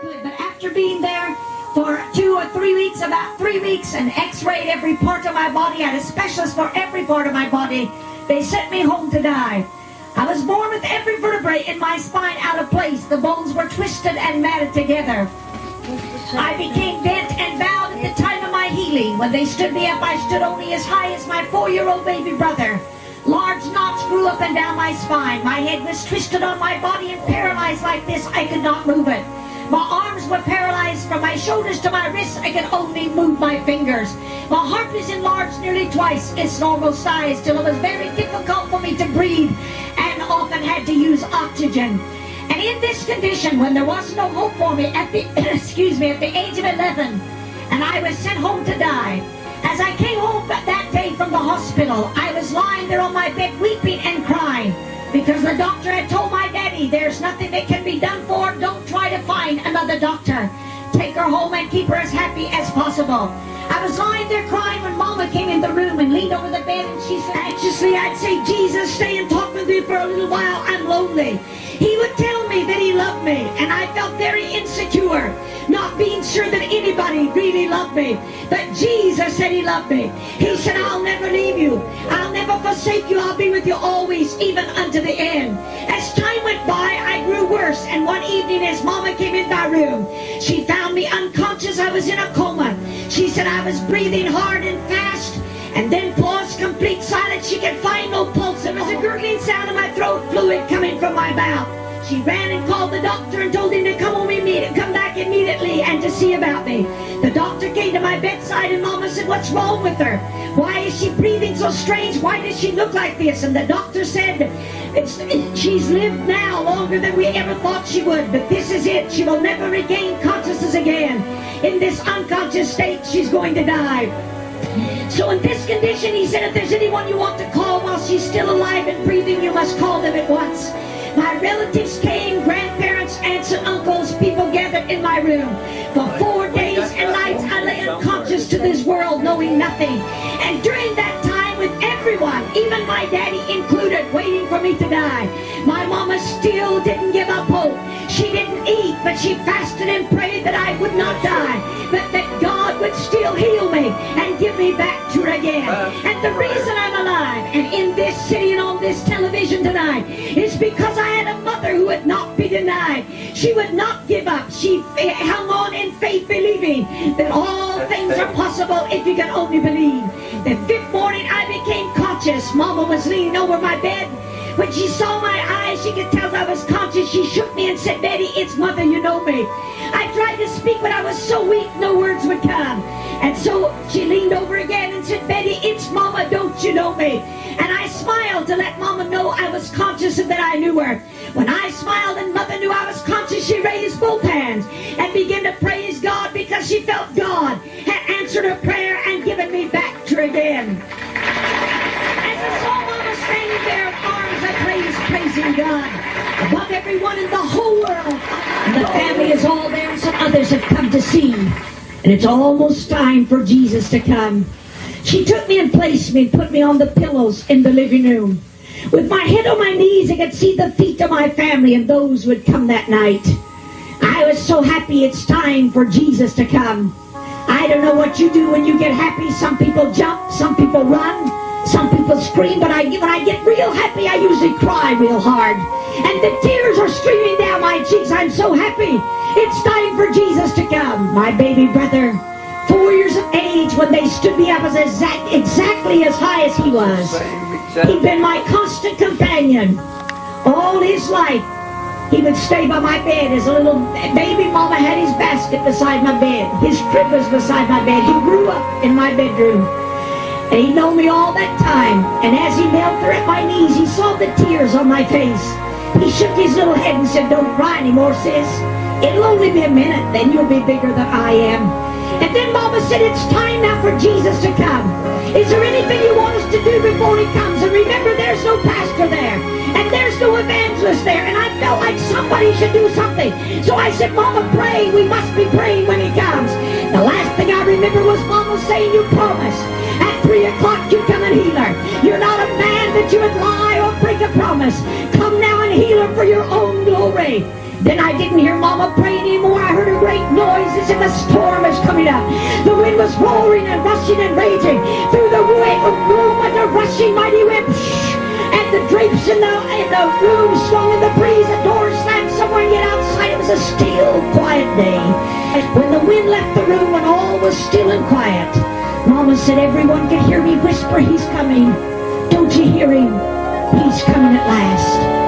could. But after being there for 2 or 3 weeks, about 3 weeks, and x-rayed every part of my body, I had a specialist for every part of my body, they sent me home to die. I was born with every vertebrae in my spine out of place. The bones were twisted and matted together. I became bent and bowed at the time of my healing. When they stood me up, I stood only as high as my 4-year-old baby brother. Large knots grew up and down my spine. My head was twisted on my body and paralyzed like this. I could not move it. My arms were paralyzed from my shoulders to my wrists. I could only move my fingers. My heart was enlarged nearly twice its normal size, till it was very difficult for me to breathe and often had to use oxygen. And in this condition, when there was no hope for me at the at the age of 11, and I was sent home to die. As I came home that day from the hospital, I was lying there on my bed weeping and crying, because the doctor had told my daddy, there's nothing that can be done for her. Don't try to find another doctor. Take her home and keep her as happy as possible. I was lying there crying when Mama came in the room and leaned over the bed, and she said anxiously, I'd say, Jesus, stay and talk with me for a little while. I'm lonely. He would tell me that he loved me, and I felt very insecure, not being sure that anybody really loved me. But Jesus said he loved me. He said, I'll never leave you. I'll never forsake you. I'll be with you always, even unto the end. As time went by, I grew worse, and one evening as Mama came in my room, she found me unconscious. I was in a coma. She said I was breathing hard and fast, and then paused, complete silence. She could find no pulse. There was a gurgling sound in my throat, fluid coming from my mouth. She ran and called the doctor and told him to come back immediately and to see about me. The doctor came to my bedside, and Mama said, what's wrong with her? Why is she breathing so strange? Why does she look like this? And the doctor said, she's lived now longer than we ever thought she would, but this is it. She will never regain consciousness again. In this unconscious state, she's going to die. So in this condition, he said, if there's anyone you want to call while she's still alive and breathing, you must call them at once. My relatives came, grandparents, aunts and uncles, people gathered in my room. For 4 days and nights, I lay unconscious to this world, knowing nothing. And during that time, with everyone, even my daddy included, waiting for me to die, my Mama still didn't give up hope. She didn't eat, but she fasted and prayed that I would not die, but that God would still heal me and give me back to her again. And the reason I'm alive and in this city and on this television tonight is because I had a mother who would not be denied. She would not give up. She hung on in faith, believing that all things are possible if you can only believe. The 5th morning I became conscious. Mama was leaning over my bed. When she saw my eyes, she could tell I was conscious. She shook me and said, Betty, it's Mother, you know me. I tried to speak, but I was so weak, no words would come. And so she leaned over again and said, Betty, it's Mama, don't you know me? And I smiled to let Mama know I was conscious and that I knew her. When I smiled and Mother knew I was conscious, she raised both hands and began to praise God, because she felt God had answered her prayer and given me back to her again. As I saw Mama standing there in arms, I praising God above everyone in the whole world. And the family is all there, and some others have come to see. And it's almost time for Jesus to come. She took me and placed me and put me on the pillows in the living room. With my head on my knees, I could see the feet of my family and those who would come that night. I was so happy. It's time for Jesus to come. I don't know what you do when you get happy. Some people jump, some people run, some people scream, but when I get real happy, I usually cry real hard. And the tears are streaming down my cheeks. I'm so happy. It's time for Jesus to come. My baby brother, 4 years of age, when they stood me up, was exactly as high as he was. He'd been my constant companion all his life. He would stay by my bed. As a little baby, Mama had his basket beside my bed. His crib was beside my bed. He grew up in my bedroom. And he'd known me all that time. And as he knelt there at my knees, he saw the tears on my face. He shook his little head and said, don't cry anymore, sis. It'll only be a minute, then you'll be bigger than I am. And then Mama said, it's time now for Jesus to come. Is there anything you want us to do before he comes? And remember, there's no pastor there, and there's no evangelist there, and I felt like somebody should do something. So I said, Mama, pray. We must be praying when he comes. The last thing I remember was Mama saying, you promise at 3 o'clock you come and heal her. You're not a man that you would lie or break a promise. Come now and healer for your own glory. Then I didn't hear Mama pray anymore. I heard a great noise as if a storm was coming up. The wind was roaring and rushing and raging. Through the room went a rushing mighty wind. And the drapes in the room swung in the breeze. The door slammed somewhere and yet outside it was a still, quiet day. When the wind left the room and all was still and quiet, Mama said everyone could hear me whisper, he's coming. Don't you hear him? He's coming at last.